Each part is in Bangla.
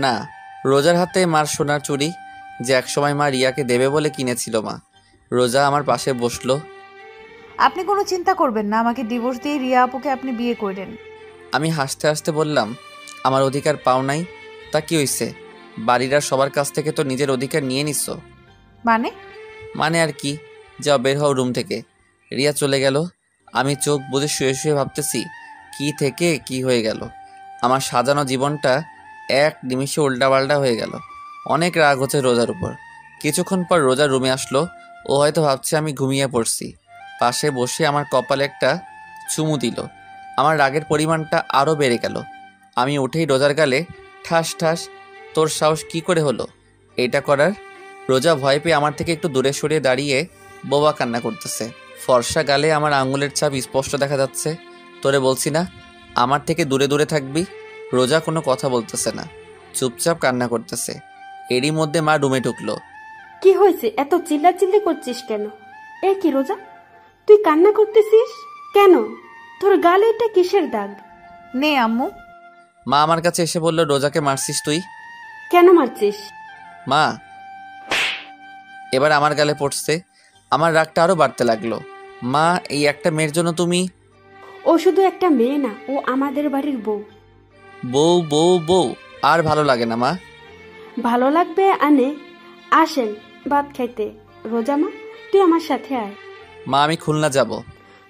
না, রোজার হাতে মার সোনার চুড়ি, যে একসময় মা রিয়াকে দেবে বলে কিনেছিল মা। রোজা আমার পাশে বসলো। আপনি কোনো চিন্তা করবেন না, আমাকে ডিভোর্স দিয়ে রিয়া আপুকে আপনি বিয়ে করেন। আমি হাসতে হাসতে বললাম, আমার অধিকার পাও নাই? তা কি হইছে? বাড়ির আর সবার কাছ থেকে তো নিজের অধিকার নিয়ে নিচ্ছ। মানে? মানে আর কি, যাও বের হও রুম থেকে। রিয়া চলে গেল। আমি চোখ বুজে শুয়ে শুয়ে ভাবতেছি কি থেকে কি হয়ে গেল। আমার সাজানো জীবনটা এক নিমিষে উল্টাপাল্টা হয়ে গেল। অনেক রাগ হচ্ছে রোজার উপর। কিছুক্ষণ পর রোজা রুমে আসলো। ও হয়তো ভাবছে আমি ঘুমিয়ে পড়ছি। পাশে বসে আমার কপালে একটা চুমু দিল। আমার রাগের পরিমাণটা আরও বেড়ে গেল। আমি উঠেই রোজার গালে ঠাস ঠাস। তোর সাহস কি করে হলো এটা করার? রোজা ভয় পেয়ে আমার থেকে একটু দূরে সরিয়ে দাঁড়িয়ে বোবা কান্না করতেছে। ফর্সা গালে আমার আঙুলের ছাপ স্পষ্ট দেখা যাচ্ছে। তোরে বলছি না আমার থেকে দূরে দূরে থাকবি? রোজা কোনো কথা বলতেছে না, চুপচাপ কান্না করতেছে। এরই মধ্যে মা রুমে ঢুকলো। কি হয়েছে, এত চিল্লাচিল্লি করছিস কেন? এ কি রোজা, তুই কান্না করতেছিস কেন? তোর গালে এটা কিসের দাগ? নে আম্মু। মা আমার কাছে এসে বলল, রোজাকে মারছিস তুই? কেন মারছিস? মা এবার আমার গালে পড়ছে। আমার রাগটা আরো বাড়তে লাগলো। মা, এই একটা মেয়ের জন্য তুমি? ও শুধু একটা মেয়ে না, ও আমাদের বাড়ির বউ। বউ বউ বউ আর ভালো লাগে না মা। ভালো লাগবে আনে। আসেন ভাত খাইতে। রোজা মা, তুই আমার সাথে আয়। মা আমি খুলনা যাব।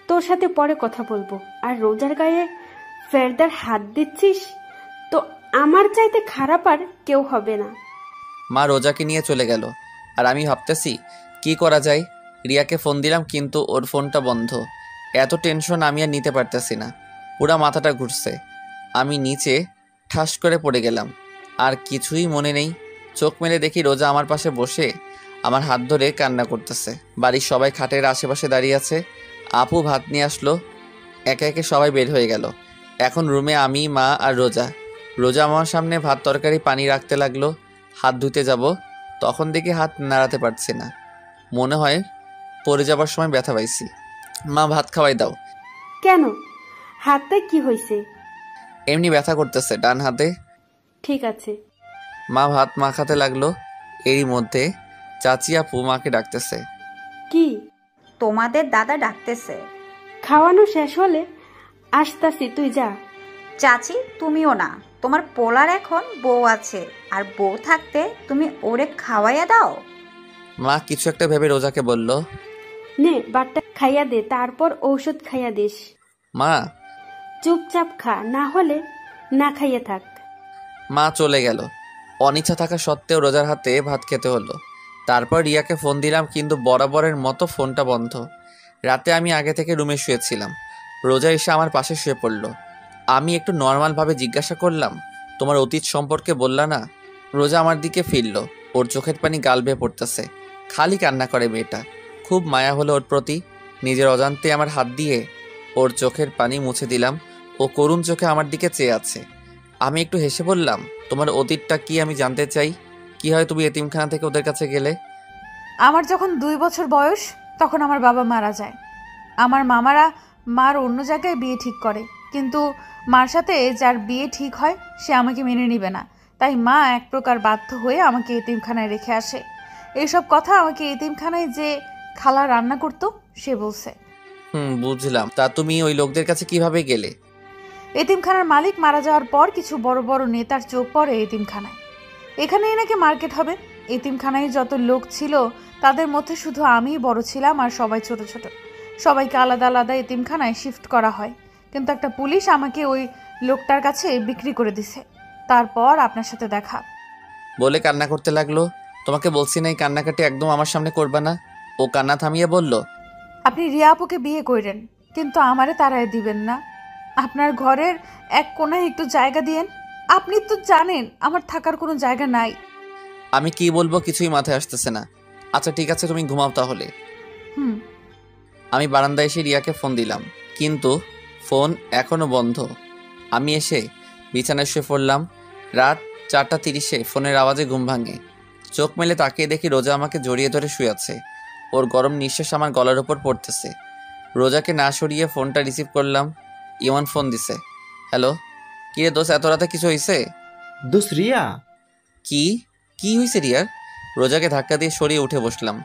তোর সাথে পরে কথা বলবো। আর রোজার গায়ে ফেরদার হাত দিচ্ছিস তো আমার চাইতে খারাপ আর কেউ হবে না। মা রোজাকে নিয়ে চলে গেল। আর আমি ভাবতেছি কি করা যায়। রিয়াকে ফোন দিলাম কিন্তু ওর ফোনটা বন্ধ। এত টেনশন আমি আর নিতে পারতেছি না। পুরা মাথাটা ঘুরছে। আমি নিচে ঠাস করে পড়ে গেলাম। আর কিছুই মনে নেই। চোখ মেলে দেখি রোজা আমার পাশে বসে আমার হাত ধরে কান্না করতেছে। বাড়ির সবাই খাটের আশেপাশে দাঁড়িয়ে আছে। আপু ভাত নিয়ে আসলো। একে একে সবাই বের হয়ে গেল। এখন রুমে আমি, মা আর রোজা। রোজা আমার সামনে ভাত তরকারি পানি রাখতে লাগলো। হাত ধুতে যাব, তখন দেখি হাত নাড়াতে পারছি না। মনে হয় পড়ে যাবার সময় ব্যথা পাইছি। মা ভাত খাওয়াই দাও। কেন, হাতে কি হয়েছে? এমনি ব্যথা করতেছে ডান হাতে। ঠিক আছে। মা ভাত মাখাতে লাগলো। এরই মধ্যে চাচি আপু মাকে ডাকতেছে। কি? তোমাদের দাদা ডাকতেছে। খাওয়ানো শেষ হলে আসতাছি, তুই যা। চাচি তুমিও না, তোমার পোলার এখন বউ আছে, আর বউ থাকতে তুমি ওরে খাওয়াইয়া দাও। মা কিছু একটা ভেবে রোজাকে বলল, নে বাটটা খাইয়া দে, তারপর ঔষধ খাইয়া দিস। মা। চুপচাপ খা, না হলে না খাইয়ে থাক। মা চলে গেল। অনিচ্ছা থাকা সত্ত্বেও রোজার হাতে ভাত খেতে হলো। তারপর রিয়াকে ফোন দিলাম কিন্তু বরাবরের মতো ফোনটা বন্ধ। রাতে আমি আগে থেকে রুমে শুয়েছিলাম। রোজা এসে আমার পাশে শুয়ে পড়ল। আমি একটু নর্মালভাবে জিজ্ঞাসা করলাম, তোমার অতীত সম্পর্কে বললা না? রোজা আমার দিকে ফিরল। ওর চোখের পানি গাল বেয়ে পড়তেছে। খালি কান্না করে মেয়েটা। খুব মায়া হলো ওর প্রতি। নিজের অজান্তে আমার হাত দিয়ে ওর চোখের পানি মুছে দিলাম। ও করুণ চোখে আমার দিকে চেয়ে আছে। আমি একটু হেসে বললাম, তোমার অতীতটা কি আমি জানতে চাই। কি হয় তুমি এতিমখানা থেকে ওদের কাছে গেলে? আমার যখন 2 বছর বয়স তখন আমার বাবা মারা যায়। আমার মামারা মার অন্য জায়গায় বিয়ে ঠিক করে, কিন্তু মার সাথে যার বিয়ে ঠিক হয় সে আমাকে মেনে নেবে না। তাই মা এক প্রকার বাধ্য হয়ে আমাকে এতিমখানায় রেখে আসে। এইসব কথা আমাকে এতিমখানায় যে খালা রান্না করতো সে বলছে। বুঝলাম। তা তুমি ওই লোকদের কাছে কিভাবে গেলে? এতিমখানার মালিক মারা যাওয়ার পর কিছু বড় বড় নেতার চোখ পড়ে এতিমখানায়। এখানেই নাকি মার্কেট হবে। এতিমখানায় যত লোক ছিল তাদের মধ্যে শুধু আমিই বড় ছিলাম, আর সবাই ছোট ছোট। সবাইকে আলাদা আলাদা এতিমখানায় শিফট করা হয়, কিন্তু একটা পুলিশ আমাকে ওই লোকটার কাছে বিক্রি করে দিছে। তারপর আপনার সাথে দেখা। বলে কান্না করতে লাগলো। তোমাকে বলছি না এই কান্নাকাটি একদম আমার সামনে করবা না। ও কান্না থামিয়ে বলল, আপনি রিয়া আপুকে বিয়ে করেন, কিন্তু আমারে তাড়ায় দিবেন না। আপনার ঘরের এক কোনায় একটু জায়গা দিয়েন। আপনি তো জানেন আমার থাকার কোনো জায়গা নাই। আমি কি বলবো কিছুই মাথায় আসতেছে না। আচ্ছা ঠিক আছে, তুমি ঘুমাও তাহলে। হুম। আমি বারান্দায় এসে রিয়াকে ফোন দিলাম, কিন্তু ফোন এখনো বন্ধ। আমি এসে বিছানায় শুয়ে পড়লাম। রাত 4:30 ফোনের আওয়াজে ঘুম ভাঙে। চোখ মেলে তাকিয়ে দেখি রোজা আমাকে জড়িয়ে ধরে শুয়ে আছে। ওর গরম নিঃশ্বাস আমার গলার উপর পড়তেছে। রোজাকে না সরিয়ে ফোনটা রিসিভ করলাম। ইমন ফোন দিছে। হ্যালো, কিরে দোস্ত, এত রাতে কিছু হয়েছে? দোস্ত রিয়া কি কি হয়েছে রিয়ার? রোজাকে ধাক্কা দিয়ে সরিয়ে উঠে বসলাম।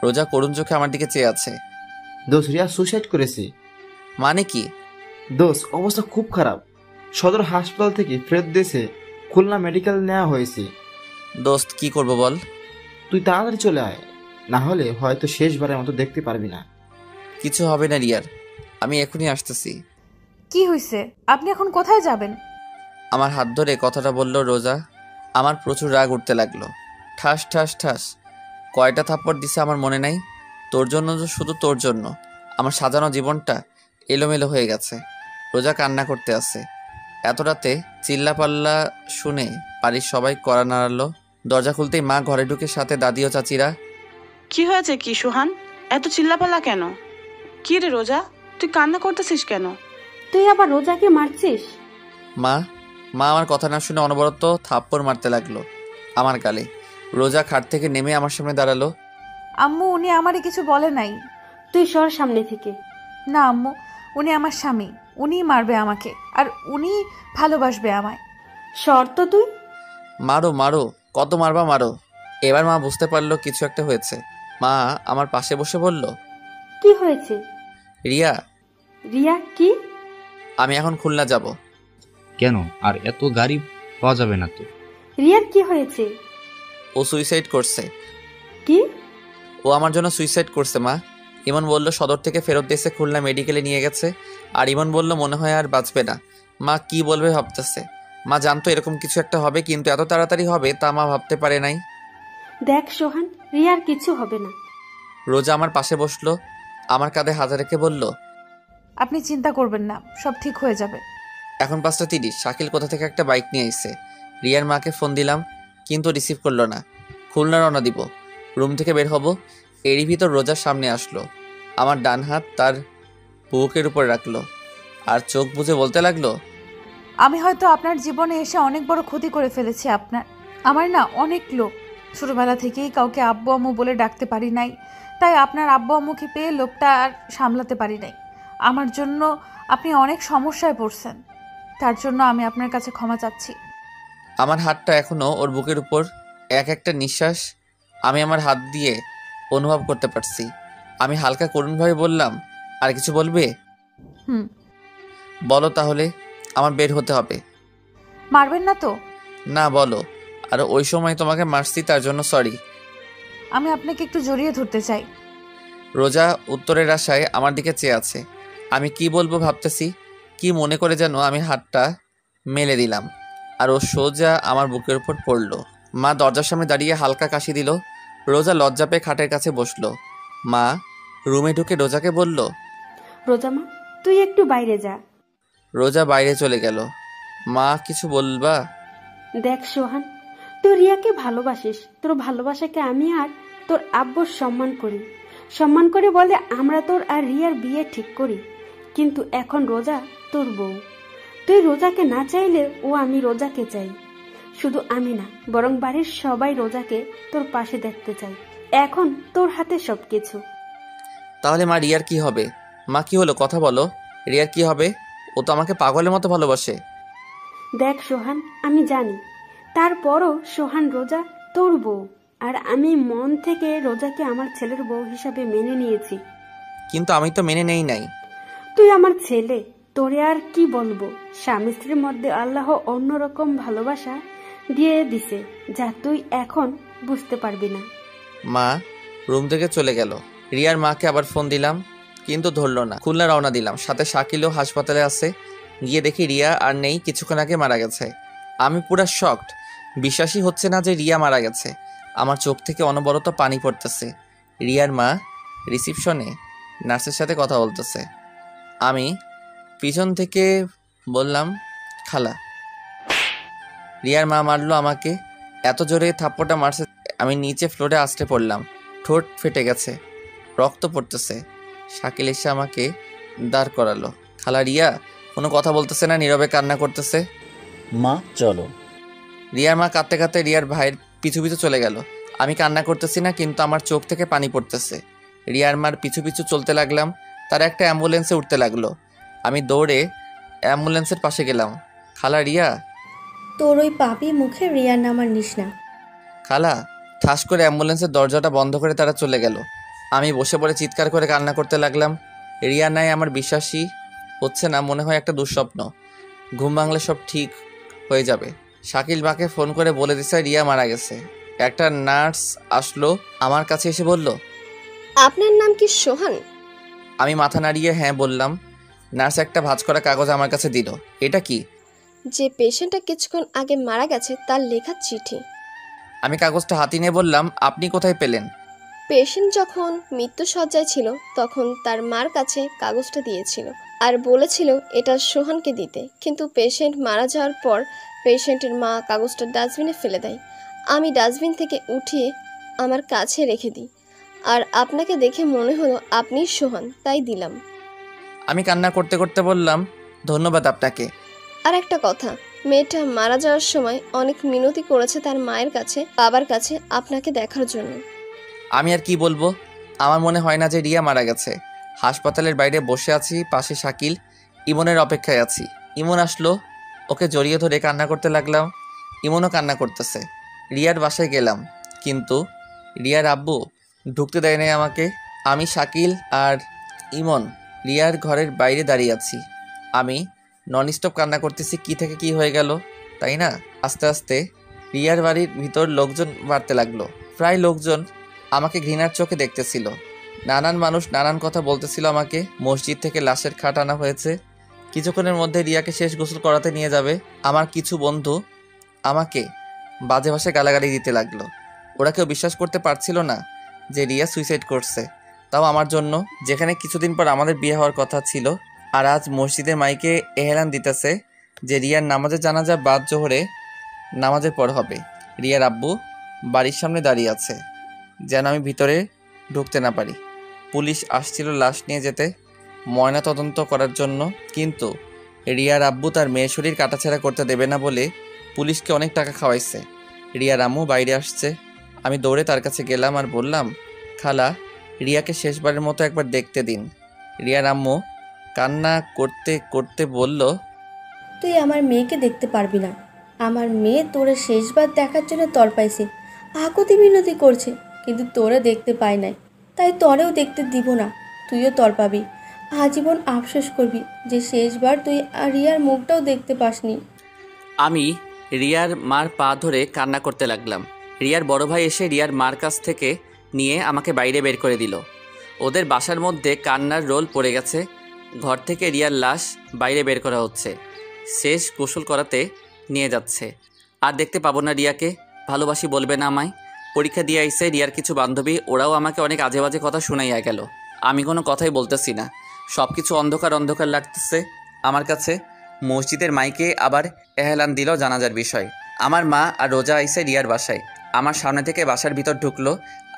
রোজা করুণ চোখে আমার দিকে চেয়ে আছে। দোষ, রিয়া সুসাইড করেছে। মানে কি? দোষ, অবস্থা খুব খারাপ। সদর হাসপাতাল থেকে ফেরত দেশে খুলনা মেডিকেল নেওয়া হয়েছে। দোস্ত কি করব বল? তুই তাড়াতাড়ি চলে আয়, না হলে হয়তো শেষবারের মতো দেখতে পারবি না। কিছু হবে না রিয়ার, আমি এখনই আসতেছি। কি হয়েছে? আপনি এখন কোথায় যাবেন? আমার হাত ধরে কথাটা বলল রোজা। আমার প্রচুর রাগ উঠতে লাগলো। ঠাস ঠাস ঠাস কয়টা থাপ্পড় দিছে আমার মনে নাই। তোর জন্য, শুধু তোর জন্য আমার সাজানো জীবনটা এলোমেলো হয়ে গেছে। রোজা কান্না করতে আছে। এত রাতে চিল্লাপাল্লা শুনে বাড়ির সবাই কড়া নাড়ালো। দরজা খুলতেই মা ঘরে ঢুকে, সাথে দাদি ও চাচিরা। কি হয়েছে কি সুহান? এত চিল্লাপাল্লা কেন? কি রে রোজা, তুই কান্না করতেছিস কেন? তুই আবার রোজাকে মারছিস? মা মা আমার কথা না শুনে অনবরত থাপ্পড় মারতে লাগলো আমার গালে। রোজা খাট থেকে নেমে আমার সামনে দাঁড়ালো। আম্মু, উনি আমারে কিছু বলে নাই। তুই সর সামনে থেকে। না আম্মু, উনি আমার স্বামী, উনিই মারবে আমাকে, আর উনি ভালোবাসবে আমায়। সর তো তুই। মারো মারো, কত মারবা মারো। এবার মা বুঝতে পারলো কিছু একটা হয়েছে। মা আমার পাশে বসে বলল, কি হয়েছে? রিয়া, রিয়া কি? আমি এখন খুলনা যাব। কেন? আর এত গাড়ি পাওয়া যাবে না তো? রিয়ার কি হয়েছে? ও সুইসাইড করছে। কি? ও আমার জন্য সুইসাইড করছে মা। ইমন বলল সদর থেকে ফেরত দিয়েছে, খুলনা মেডিকেলে নিয়ে গেছে। আর ইমন বলল মনে হয় আর বাঁচবে না। মা কি বলবে ভাবতেছে। মা জানতো এরকম কিছু একটা হবে, কিন্তু এত তাড়াতাড়ি হবে তা মা ভাবতে পারে নাই। দেখ সোহান, রিয়ার কিছু হবে না। রোজা আমার পাশে বসলো, আমার কাঁধে হাত রেখে বলল, আপনি চিন্তা করবেন না, সব ঠিক হয়ে যাবে। এখন 5:30। শাকিল কোথা থেকে একটা বাইক নিয়ে এসে। রিয়ার মাকে ফোন দিলাম, কিন্তু রিসিভ করলো না। খুলনা রওনা দিব। রুম থেকে বের হব, এরই ভিতর রোজার সামনে আসলো। আমার ডান হাত তার বুকের উপর রাখলো আর চোখ বুজে বলতে লাগলো, আমি হয়তো আপনার জীবনে এসে অনেক বড় ক্ষতি করে ফেলেছি আমার না অনেক লোভ। ছোটবেলা থেকেই কাউকে আব্বু আম্মু বলে ডাকতে পারি নাই, তাই আপনার আব্বু আম্মুকে পেয়ে লোভটা আর সামলাতে পারি নাই। আমার জন্য আপনি অনেক সমস্যায় পড়ছেন, তার জন্য আমি আপনার কাছে ক্ষমা চাচ্ছি। আমার হাতটা এখনো ওর বুকের উপর। এক একটা নিঃশ্বাস আমি আমার হাত দিয়ে অনুভব করতে পারছি। আমি হালকা করুণভাবে বললাম, আর কিছু বলবে? হুম। বলো তাহলে, আমার বের হতে হবে। মারবেন না তো? না, বলো। আর ওই সময় তোমাকে মারছি তার জন্য সরি। আমি আপনাকে একটু জড়িয়ে ধরতে চাই। রোজা উত্তরের আশায় আমার দিকে চেয়ে আছে। আমি কি বলবো ভাবতেছি, কি মনে করে যেন আমি হাতটা মেলে দিলাম, আর ও সোজা আমার বুকের উপর পড়লো। মা দরজার সামনে দাঁড়িয়ে হালকা কাশি দিল। রোজা লজ্জা পেয়ে খাটের কাছে বসলো। মা রুমে ঢুকে রোজাকে বলল, রোজা মা, তুই একটু বাইরে যা। রোজা বাইরে চলে গেল। মা কিছু বলবা? দেখ সোহান, তুই রিয়াকে ভালোবাসিস। তোর ভালোবাসাকে আমি আর তোর আব্বুর সম্মান করি বলে আমরা তোর আর রিয়ার বিয়ে ঠিক করি। কিন্তু এখন রোজা তোর বউ। তুই রোজাকে না চাইলে ও আমি রোজাকে চাই। শুধু আমি না, বরং বাড়ির সবাই রোজাকে তোর পাশে দেখতে চাই। এখন তোর হাতে সবকিছু। তাহলে মা রিয়ার কি হবে? মা কি হলো, কথা বলো। রিয়ার কি হবে? ও তো আমাকে পাগলের মতো ভালোবাসে। দেখ সোহান, আমি জানি, তারপরও সোহান রোজা তোর বউ, আর আমি মন থেকে রোজাকে আমার ছেলের বউ হিসাবে মেনে নিয়েছি। কিন্তু আমি তো মেনে নেই নাই। তুই আমার ছেলে, তোরে আর কি বলবো। স্বামী স্ত্রীর মধ্যে আল্লাহ অন্যরকম ভালোবাসা দিয়ে দিছে, যা তুই এখন বুঝতে পারবি না। মা রুম থেকে চলে গেল। রিয়ার মাকে আবার ফোন দিলাম, কিন্তু ধরলো না। খুলনা রওনা দিলাম, সাথে শাকিলও হাসপাতালে আছে। গিয়ে দেখি রিয়া আর নেই, কিছুক্ষণ আগে মারা গেছে। আমি পুরা শকড, বিশ্বাসই হচ্ছে না যে রিয়া মারা গেছে। আমার চোখ থেকে অনবরত পানি পড়তেছে। রিয়ার মা রিসিপশনে নার্সের সাথে কথা বলতেছে। আমি পিছন থেকে বললাম, খালা। রিয়ার মা মারলো আমাকে, এত জোরে থাপ্পড়টা মারছে আমি নিচে ফ্লোরে আছড়ে পড়লাম। ঠোঁট ফেটে গেছে, রক্ত পড়তেছে। শাকিল এসে আমাকে দাঁড় করালো। খালা রিয়া কোনো কথা বলতেছে না, নীরবে কান্না করতেছে। মা চলো। রিয়ার মা কাঁদতে কাঁদতে রিয়ার ভাইয়ের পিছু পিছু চলে গেল। আমি কান্না করতেছি না, কিন্তু আমার চোখ থেকে পানি পড়তেছে। রিয়ার মার পিছু পিছু চলতে লাগলাম। তারা একটা অ্যাম্বুলেন্সে উঠতে লাগলো। আমি দৌড়ে অ্যাম্বুলেন্সের পাশে গেলাম। খালা রিয়া। তোর ওই পাপি মুখে রিয়ার নাম আর নিস না। খালা। ঠাস করে অ্যাম্বুলেন্সের দরজাটা বন্ধ করে তারা চলে গেল। আমি বসে পড়ে চিৎকার করে কান্না করতে লাগলাম। রিয়া নাই, আমার বিশ্বাসই হচ্ছে না, মনে হয় একটা দুঃস্বপ্ন। ঘুম ভাঙলে সব ঠিক হয়ে যাবে। শাকিল মাকে ফোন করে বলে দিছে রিয়া মারা গেছে। একটা নার্স আসলো, আমার কাছে এসে বলল, আপনার নাম কি সোহান? আমি মাথা নাড়িয়ে হ্যাঁ বললাম। নার্স একটা ভাঁজ করা কাগজ আমার কাছে দিল। এটা কি? যে পেশেন্টটা কিছুক্ষণ আগে মারা গেছে তার লেখা চিঠি। আমি কাগজটা হাতে নিয়ে বললাম, আপনি কোথায় পেলেন? পেশেন্ট যখন মৃত্যুসজ্জায় ছিল তখন তার মার কাছে কাগজটা দিয়েছিল আর বলেছিল এটা সোহানকে দিতে, কিন্তু পেশেন্ট মারা যাওয়ার পর পেশেন্টের মা কাগজটা ডাস্টবিনে ফেলে দেয়। আমি ডাস্টবিন থেকে উঠিয়ে আমার কাছে রেখে দিই, আর আপনাকে দেখে মনে হলো আপনিই সোহান, তাই দিলাম। আমি কান্না করতে করতে বললাম, ধন্যবাদ আপনাকে। আর একটা কথা, মেয়েটা মারা যাওয়ার সময় অনেক মিনতি করেছে তার মায়ের কাছে, বাবার কাছে আপনাকে দেখার জন্য। আমি আর কি বলবো, আমার মনে হয় না যে রিয়া মারা গেছে। হাসপাতালের বাইরে বসে আছি, পাশে শাকিল, ইমনের অপেক্ষায় আছি। ইমন আসলো, ওকে জড়িয়ে ধরে কান্না করতে লাগলাম। ইমনও কান্না করতেছে। রিয়ার বাসায় গেলাম, কিন্তু রিয়ার আব্বু ঢুকতে দেয় নাই আমাকে। আমি, শাকিল আর ইমন রিয়ার ঘরের বাইরে দাঁড়িয়ে আছি। আমি নন স্টপ কান্না করতেছি, কি থেকে কি হয়ে গেল, তাই না? আস্তে আস্তে রিয়ার বাড়ির ভিতর লোকজন বাড়তে লাগলো। প্রায় লোকজন আমাকে ঘৃণার চোখে দেখতেছিল। নানান মানুষ নানান কথা বলতেছিল আমাকে। মসজিদ থেকে লাশের খাট আনা হয়েছে, কিছুক্ষণের মধ্যে রিয়াকে শেষ গোসল করাতে নিয়ে যাবে। আমার কিছু বন্ধু আমাকে বাজে ভাষায় গালাগালি দিতে লাগলো। ওরা কেউ বিশ্বাস করতে পারছিল না যে রিয়া সুইসাইড করছে, তাও আমার জন্য, যেখানে কিছুদিন পর আমাদের বিয়ে হওয়ার কথা ছিল। আর আজ মসজিদের মাইকে এহেলান দিতেছে যে রিয়ার নামাজের জানাজা বাদ জোহরে নামাজের পর হবে। রিয়ার আব্বু বাড়ির সামনে দাঁড়িয়ে আছে, যেন আমি ভিতরে ঢুকতে না পারি। পুলিশ আসছিল লাশ নিয়ে যেতে, ময়না তদন্ত করার জন্য, কিন্তু রিয়ার আব্বু তার মেয়ের শরীর কাটাছেঁড়া করতে দেবে না বলে পুলিশকে অনেক টাকা খাওয়াইছে। রিয়ার আম্মু বাইরে আসছে। আমি দৌড়ে তার কাছে গেলাম আর বললাম, খালা, রিয়াকে শেষবারের মতো একবার দেখতে দিন। রিয়ার আম্মু কান্না করতে করতে বলল, তুই আমার মেয়েকে দেখতে পারবি না। আমার মেয়ে তোরে শেষবার দেখার জন্য তড়পাইছে, আকুতি মিনতি করছে, কিন্তু তোরে দেখতে পাই নাই, তাই তরেও দেখতে দিব না। তুইও তড়পাবি, আজীবন আফসোস করবি যে শেষবার তুই রিয়ার মুখটাও দেখতে পাসনি। আমি রিয়ার মার পা ধরে কান্না করতে লাগলাম। রিয়ার বড় ভাই এসে রিয়ার মার কাছ থেকে নিয়ে আমাকে বাইরে বের করে দিল। ওদের বাসার মধ্যে কান্নার রোল পড়ে গেছে। ঘর থেকে রিয়ার লাশ বাইরে বের করা হচ্ছে, শেষ গোসল করাতে নিয়ে যাচ্ছে। আর দেখতে পাবো না রিয়াকে, ভালোবাসি বলবে না আমায়। পরীক্ষা দিয়ে আইসে রিয়ার কিছু বান্ধবী, ওরাও আমাকে অনেক আজে বাজে কথা শোনাইয়া গেল। আমি কোনো কথাই বলতেছি না, সব কিছু অন্ধকার অন্ধকার লাগতেছে আমার কাছে। মসজিদের মাইকে আবার এহলান দিল জানাজার বিষয়। আমার মা আর রোজা আইসে রিয়ার বাসায়, আমার সামনে থেকে বাসার ভিতর ঢুকলো।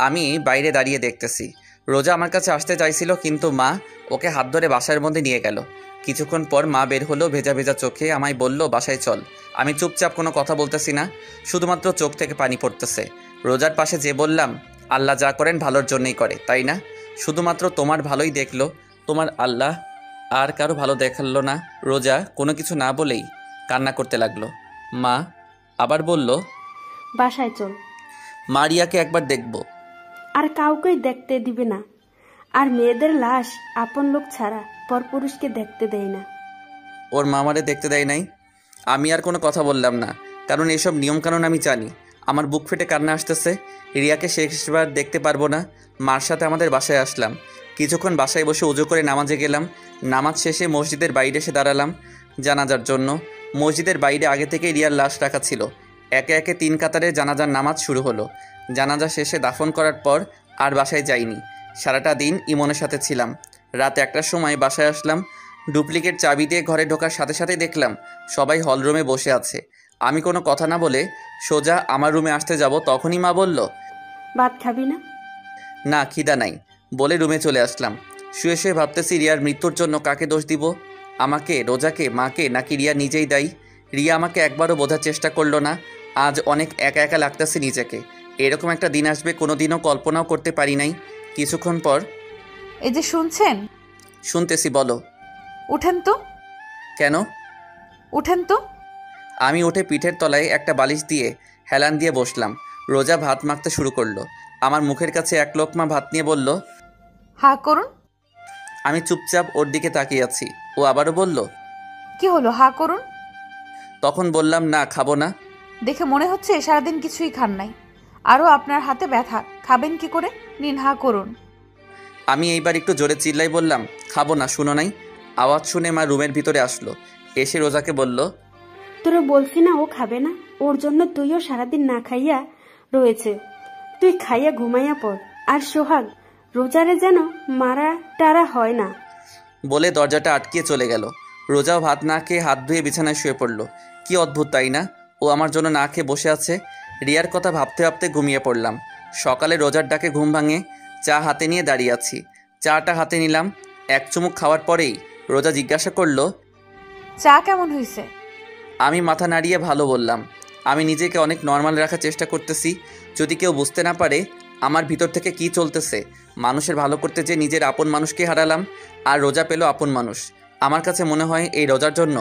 আমি বাইরে দাঁড়িয়ে দেখতেছি। রোজা আমার কাছে আসতে চাইছিল, কিন্তু মা ওকে হাত ধরে বাসার মধ্যে নিয়ে গেল। কিছুক্ষণ পর মা বের হলো ভেজা ভেজা চোখে, আমায় বলল, বাসায় চল। আমি চুপচাপ, কোনো কথা বলতেছি না, শুধুমাত্র চোখ থেকে পানি পড়তেছে। রোজার পাশে যে বললাম, আল্লাহ যা করেন ভালোর জন্যই করে, তাই না? শুধুমাত্র তোমার ভালোই দেখলো তোমার আল্লাহ, আর কারো ভালো দেখালো না। রোজা কোনো কিছু না বলেই কান্না করতে লাগলো। মা আবার বলল, বাসায় চল। মারিয়াকে একবার দেখব। আর কাউকেই দেখতে দিবে না, আর মেয়েদের লাশ আপন লোক ছাড়া পরপুরুষকে দেখতে দেয় না। ওর মামারে দেখতে দেয় নাই। আমি আর কোনো কথা বললাম না, কারণ এসব নিয়মকানুন আমি জানি। আমার বুক ফেটে কান্না আসতেছে। রিয়াকে শেষবার দেখতে পারবো না। মার সাথে আমাদের বাসায় আসলাম। কিছুক্ষণ বাসায় বসে উজু করে নামাজে গেলাম। নামাজ শেষে মসজিদের বাইরে এসে দাঁড়ালাম জানাজার জন্য। মসজিদের বাইরে আগে থেকেই রিয়ার লাশ রাখা ছিল। একে একে 3 কাতারে জানাজার নামাজ শুরু হলো। জানাজা শেষে দাফন করার পর আর বাসায় যাইনি। সারাটা দিন ইমনের সাথে ছিলাম। রাত 1টার সময় বাসায় আসলাম। ডুপ্লিকেট চাবি দিয়ে ঘরে ঢোকার সাথে সাথেই দেখলাম সবাই হলরুমে বসে আছে। আমি কোনো কথা না বলে সোজা আমার রুমে আসতে যাব, তখনই মা বলল, ভাত খাবি না? না, খিদা নাই বলে রুমে চলে আসলাম। শুয়ে শুয়ে ভাবতেছি, রিয়ার মৃত্যুর জন্য কাকে দোষ দিব? আমাকে, রোজাকে, মাকে, নাকি রিয়া নিজেই দায়ী? রিয়া আমাকে একবারও বোঝার চেষ্টা করলো না। আজ অনেক একা একা লাগতেছে নিজেকে। এরকম একটা দিন আসবে কোনোদিনও কল্পনাও করতে পারি নাই। কিছুক্ষণ পর, এই যে শুনছেন? শুনতেছি, বলো। উঠেন তো। কেন? উঠেন তো। আমি উঠে পিঠের তলায় একটা বালিশ দিয়ে হেলান দিয়ে বসলাম। রোজা ভাত মাখতে শুরু করলো। আমার মুখের কাছে এক লোকমা ভাত নিয়ে বলল, হা করুন। আমি চুপচাপ ওর দিকে তাকিয়ে আছি। ও আবারও বলল, কি হলো, হা করুন। তখন বললাম, না খাবো না। দেখে মনে হচ্ছে সারাদিন কিছুই খান নাই, আরও আপনার হাতে ব্যথা, খাবেন কি করে? নিন, হা করুন। আমি এইবার একটু জোরে চিল্লাই বললাম, খাবো না, শুনো নাই? আওয়াজ শুনে মা রুমের ভিতরে আসলো। এসে রোজাকে বলল, তোরা বলছি না ও খাবে না, ওর জন্য তুইও সারাদিন না খাইয়া রয়েছে, তুই খাইয়া ঘুমাইয়া পড়। আর সোহাগ, রোজারে যেন মারা টারা হয় না। বলে দরজাটা আটকিয়ে চলে গেল। রোজাও ভাত না খেয়ে হাত ধুয়ে বিছানায় শুয়ে পড়ল। কি অদ্ভুত তাই না? ও আমার জন্য না খেয়ে বসে আছে। রিয়ার কথা ভাবতে ভাবতে ঘুমিয়ে পড়লাম। সকালে রোজার ডাকে ঘুম ভাঙে। চা হাতে নিয়ে দাঁড়িয়ে আছি। চাটা হাতে নিলাম। এক চুমুক খাওয়ার পরেই রোজা জিজ্ঞাসা করলো, চা কেমন হয়েছে? আমি মাথা নাড়িয়ে ভালো বললাম। আমি নিজেকে অনেক নর্মাল রাখার চেষ্টা করতেছি, যদি কেউ বুঝতে না পারে আমার ভিতর থেকে কি চলতেছে। মানুষের ভালো করতে যে নিজের আপন মানুষকে হারালাম, আর রোজা পেল আপন মানুষ। আমার কাছে মনে হয় এই রোজার জন্য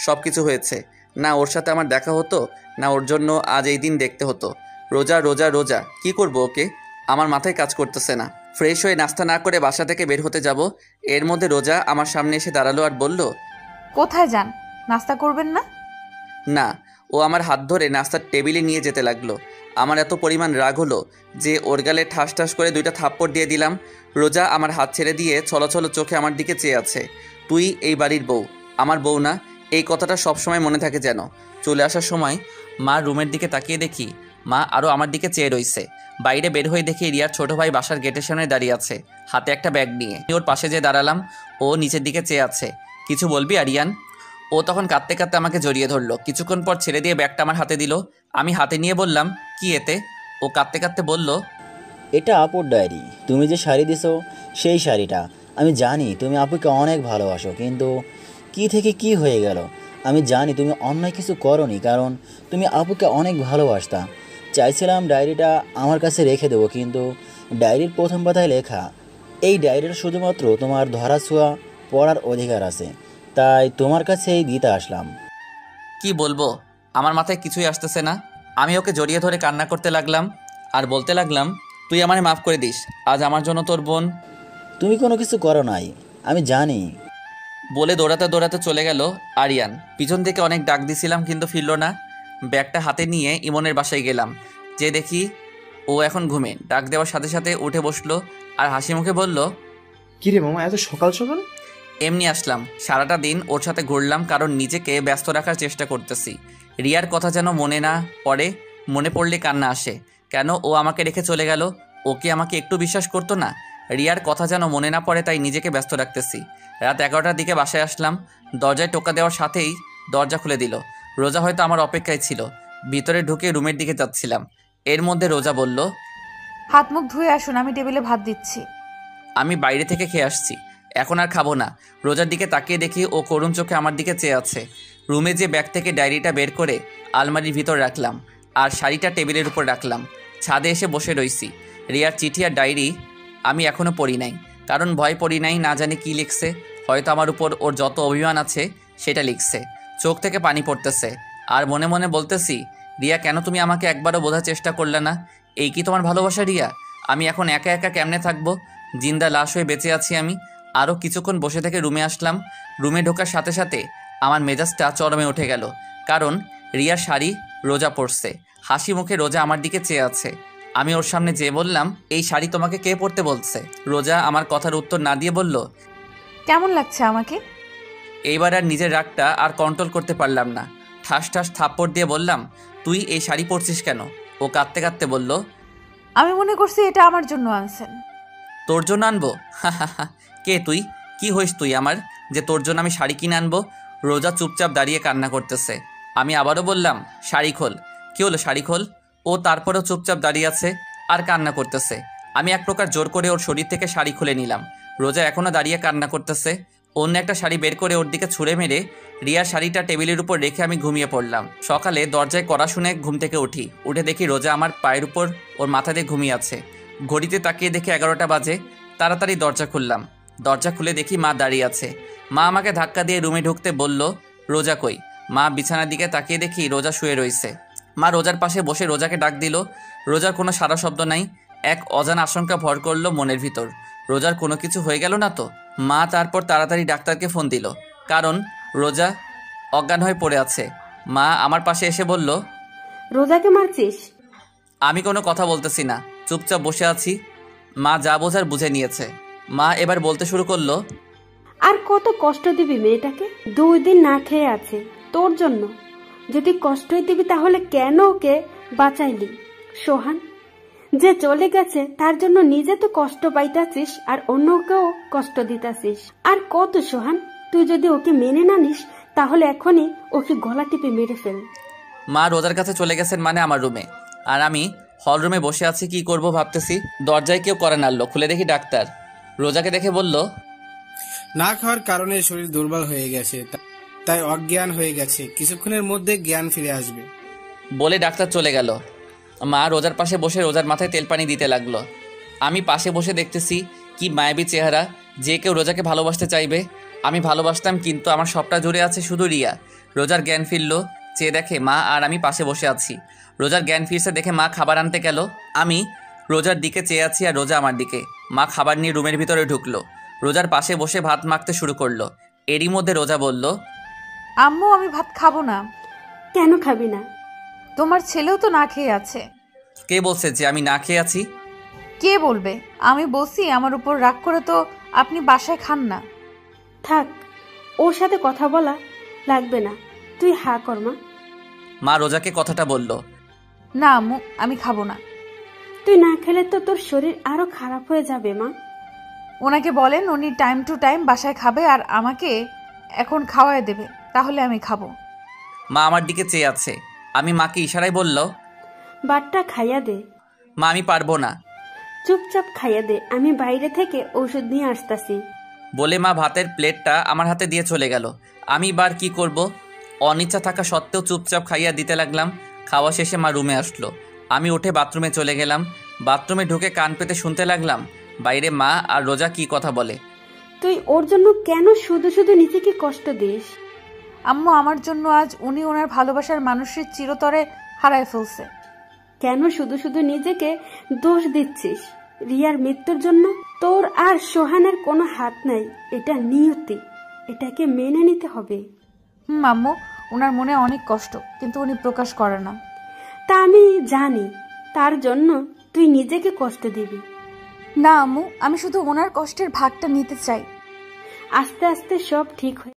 সব কিছু হয়েছে। না ওর সাথে আমার দেখা হতো, না ওর জন্য আজ এই দিন দেখতে হতো। রোজা রোজা রোজা, কি করব ওকে? আমার মাথায় কাজ করতেছে না। ফ্রেশ হয়ে নাস্তা না করে বাসা থেকে বের হতে যাব, এর মধ্যে রোজা আমার সামনে এসে দাঁড়ালো আর বলল, কোথায় যান? নাস্তা করবেন না? না। ও আমার হাত ধরে নাস্তার টেবিলে নিয়ে যেতে লাগলো। আমার এত পরিমাণ রাগ হলো যে ওর গালে ঠাস ঠাস করে 2টা থাপ্পড় দিয়ে দিলাম। রোজা আমার হাত ছেড়ে দিয়ে ছলছল চোখে আমার দিকে চেয়ে আছে। তুই এই বাড়ির বউ, আমার বউ না? এই কথাটা সবসময় মনে থাকে যেন। চলে আসার সময় মা রুমের দিকে তাকিয়ে দেখি মা আরও আমার দিকে চেয়ে রইছে। বাইরে বের হয়ে দেখি রিয়ার ছোট ভাই বাসার গেটের সামনে দাঁড়িয়ে আছে, হাতে একটা ব্যাগ নিয়ে। ওর পাশে যেয়ে দাঁড়ালাম। ও নিচের দিকে চেয়ে আছে। কিছু বলবি আরিয়ান? ও তখন কাঁদতে কাঁদতে আমাকে জড়িয়ে ধরলো। কিছুক্ষণ পর ছেড়ে দিয়ে ব্যাগটা আমার হাতে দিল। আমি হাতে নিয়ে বললাম, কি এতে? ও কাঁদতে কাঁদতে বলল, এটা আপুর ডায়েরি। তুমি যে শাড়ি দিছো সেই শাড়িটা। আমি জানি তুমি আপুকে অনেক ভালোবাসো, কিন্তু কি থেকে কি হয়ে গেল। আমি জানি তুমি অন্যায় কিছু করনি, কারণ তুমি আপুকে অনেক ভালোবাসতা। চাইছিলাম ডায়েরিটা আমার কাছে রেখে দেবো, কিন্তু ডায়েরির প্রথম পাতায় লেখা, এই ডায়েরিটা শুধুমাত্র তোমার ধরাছোঁয়া পড়ার অধিকার আছে, তাই তোমার কাছেই দিতে আসলাম। কি বলবো? আমার মাথায় কিছুই আসতেছে না। আমি ওকে জড়িয়ে ধরে কান্না করতে লাগলাম আর বলতে লাগলাম, তুই আমারে মাফ করে দিস। আজ আমার জন্য তোর বোন। তুমি কোনো কিছু করো নাই, আমি জানি। বলে দৌড়াতে দৌড়াতে চলে গেল আরিয়ান। পিছন থেকে অনেক ডাক দিছিলাম কিন্তু ফিরল না। ব্যাগটা হাতে নিয়ে ইমনের বাসায় গেলাম। যে দেখি ও এখন ঘুমে। ডাক দেওয়ার সাথে সাথে উঠে বসলো আর হাসি মুখে বলল, কিরে মামা, এত সকাল সকাল? এমনি আসলাম। সারাটা দিন ওর সাথে ঘুরলাম, কারণ নিজেকে ব্যস্ত রাখার চেষ্টা করতেছি। রিয়ার কথা যেন মনে না পড়ে, মনে পড়লে কান্না আসে। কেন ও আমাকে রেখে চলে গেল? ও কি আমাকে একটু বিশ্বাস করতো না? রিয়ার কথা যেন মনে না পড়ে, তাই নিজেকে ব্যস্ত রাখতেছি। রাত 11টার দিকে বাসায় আসলাম। দরজায় টোকা দেওয়ার সাথেই দরজা খুলে দিল। রোজা হয়তো আমার অপেক্ষায় ছিল। ভিতরে ঢুকে রুমের দিকে যাচ্ছিলাম, এর মধ্যে রোজা বলল, হাত মুখ ধুয়ে আসুন, আমি টেবিলে ভাত দিচ্ছি। আমি বাইরে থেকে খেয়ে আসছি, এখন আর খাবো না। রোজার দিকে তাকিয়ে দেখি ও করুণ চোখে আমার দিকে চেয়ে আছে। রুমে যে ব্যাগ থেকে ডায়েরিটা বের করে আলমারির ভিতর রাখলাম আর শাড়িটা টেবিলের উপর রাখলাম। ছাদে এসে বসে রইছি। রিয়ার চিঠি আর ডায়েরি আমি এখনও পড়ি নাই, কারণ ভয় পড়ি নাই, না জানি কি লিখছে। হয়তো আমার উপর ওর যত অভিমান আছে সেটা লিখছে। চোখ থেকে পানি পড়তেছে আর মনে মনে বলতেছি, রিয়া কেন তুমি আমাকে একবারও বোঝার চেষ্টা করলে না? এই কি তোমার ভালোবাসা রিয়া? আমি এখন একা একা কেমনে থাকবো? জিন্দা লাশ হয়ে বেঁচে আছি আমি। আরও কিছুক্ষণ বসে থেকে রুমে আসলাম। রুমে ঢোকার সাথে সাথে আমার মেজাজটা চরমে উঠে গেল, কারণ রিয়ার শাড়ি রোজা পরছে। হাসি মুখে রোজা আমার দিকে চেয়ে আছে। আমি ওর সামনে যেয়ে বললাম, এই শাড়ি তোমাকে কে পরতে বলছে? রোজা আমার কথার উত্তর না দিয়ে বলল, কেমন লাগছে আমাকে? এইবার আর নিজের রাগটা আর কন্ট্রোল করতে পারলাম না। ঠাস ঠাস থাপ্পড় দিয়ে বললাম, তুই এই শাড়ি পরছিস কেন? ও কাঁদতে কাঁদতে বলল, আমি মনে করছি এটা আমার জন্য আনছেন। তোর জন্য আনবো? হা হা হা, কে তুই? কি হইস তুই আমার, যে তোর জন্য আমি শাড়ি কিনে আনবো? রোজা চুপচাপ দাঁড়িয়ে কান্না করতেছে। আমি আবারও বললাম, শাড়ি খোল। কী হলো, শাড়ি খোল। ও তারপরেও চুপচাপ দাঁড়িয়ে আছে আর কান্না করতেছে। আমি এক প্রকার জোর করে ওর শরীর থেকে শাড়ি খুলে নিলাম। রোজা এখনও দাঁড়িয়ে কান্না করতেছে। অন্য একটা শাড়ি বের করে ওর দিকে ছুঁড়ে মেরে রিয়ার শাড়িটা টেবিলের উপর রেখে আমি ঘুমিয়ে পড়লাম। সকালে দরজায় কড়া শুনে ঘুম থেকে উঠে দেখি রোজা আমার পায়ের উপর ওর মাথা দিয়ে ঘুমিয়ে আছে। ঘড়িতে তাকিয়ে দেখি 11টা বাজে। তাড়াতাড়ি দরজা খুললাম। দরজা খুলে দেখি মা দাঁড়িয়ে আছে। মা আমাকে ধাক্কা দিয়ে রুমে ঢুকতে বলল, রোজা কই? মা বিছানার দিকে তাকিয়ে দেখি রোজা শুয়ে রয়েছে। মা রোজার পাশে বসে রোজাকে ডাক দিল। রোজার কোনো সারা শব্দ নাই। এক অজানা আশঙ্কা ভর করলো মনের ভিতর। রোজার কোনো কিছু হয়ে গেল না তো? মা তারপর তাড়াতাড়ি ডাক্তারকে ফোন দিল, কারণ রোজা অজ্ঞান হয়ে পড়ে আছে। মা আমার পাশে এসে বলল, রোজাকে মারছিস? আমি কোনো কথা বলতেছি না, চুপচাপ বসে আছি। মা যা বোঝার বুঝে নিয়েছে। মা এবার বলতে শুরু করলো, আর কত কষ্ট দিবি মেয়েটাকে? 2 দিন না খেয়ে আছে তোর জন্য। যদি কষ্টই দিবি তাহলে কেন ওকে বাঁচাইলি? সোহান, যে চলে গেছে তার জন্য নিজে তো কষ্ট পাইতাছিস আর অন্যকেও কষ্ট দিতাছিস। আর কত সোহান, তুই যদি ওকে মেনে না নিস তাহলে এখনই ওকে গলা টিপে মেরে ফেল। মা রোজার কাছে চলে গেছেন মানে আমার রুমে, আর আমি হল রুমে বসে আছি। কি করব ভাবতেছি। দরজায় কেউ করে নাড়লো, খুলে দেখি ডাক্তার। রোজাকে দেখে বলল, না খাওয়ার কারণে শরীর দুর্বল হয়ে গেছে, তাই অজ্ঞান হয়ে গেছে, কিছুক্ষণের মধ্যে জ্ঞান ফিরে আসবে বলে ডাক্তার চলে গেল। মা রোজার পাশে বসে রোজার মাথায় তেল পানি দিতে লাগলো। আমি পাশে বসে দেখতেছি কি মায়াবী চেহারা, যে কেউ রোজাকে ভালোবাসতে চাইবে। আমি ভালোবাসতাম, কিন্তু আমার সবটা জুড়ে আছে শুধু রিয়া। রোজার জ্ঞান ফিরল, চেয়ে দেখে মা আর আমি পাশে বসে আছি। রোজার জ্ঞান ফিরছে দেখে মা খাবার আনতে গেল। আমি রোজার দিকে চেয়ে আছি আর রোজা আমার দিকে। মা খাবার নিয়ে রুমের ভিতরে ঢুকলো। রোজার পাশে বসে ভাত মাখতে শুরু করলো। এরই মধ্যে রোজা বলল, আম্মু আমি ভাত খাবো না। কেন খাবি না? তোমার ছেলেও তো না খেয়ে আছে। কে বলছে যে আমি না খেয়ে আছি? কে বলবে? আমি বলছি আমার উপর রাগ করে তো আপনি বাসায় খান না। থাক, ওর সাথে কথা বলা লাগবে না, তুই হা কর মা। মা রোজাকে কথাটা বলল। না আম্মু, আমি খাবো না। তুই না খেলে তো তোর শরীর আরো খারাপ হয়ে যাবে মা। ওনাকে বলেন উনি টাইম টু টাইম বাসায় খাবে আর আমাকে এখন খাওয়ায় দেবে, তাহলে আমি খাবো। মা আমার দিকে চেয়ে আছে। আমি মাকে ইশারায় বলল, বাটটা খাইয়া দে। মা আমি পারবো না। চুপচাপ খাইয়া দে, আমি বাইরে থেকে ঔষধ নিয়ে আসতাছি। বলে মা ভাতের প্লেটটা আমার হাতে দিয়ে চলে গেল। আমি বার কি করব? অনিচ্ছা থাকা সত্ত্বেও চুপচাপ খাইয়া দিতে লাগলাম। খাওয়া শেষে মা রুমে আসলো। আমি উঠে বাথরুমে চলে গেলাম। বাথরুমে ঢুকে কান পেতে শুনতে লাগলাম বাইরে মা আর রোজা কি কথা বলে। তুই ওর জন্য কেন শুধু শুধু নিজেকে কষ্ট দিস? আম্মু আমার জন্য আজ উনি ওনার ভালোবাসার মানুষের চিরতরে হারায় ফেলছে। কেন শুধু শুধু নিজেকে দোষ দিচ্ছিস? রিয়ার মৃত্যুর জন্য তোর আর সোহানের কোনো হাত নাই। এটা নিয়তি, এটাকে মেনে নিতে হবে। আম্মু, ওনার মনে অনেক কষ্ট, কিন্তু উনি প্রকাশ করে না। তা আমি জানি, তার জন্য তুই নিজেকে কষ্ট দিবি না আম্মু, আমি শুধু ওনার কষ্টের ভাগটা নিতে চাই। আস্তে আস্তে সব ঠিক হয়ে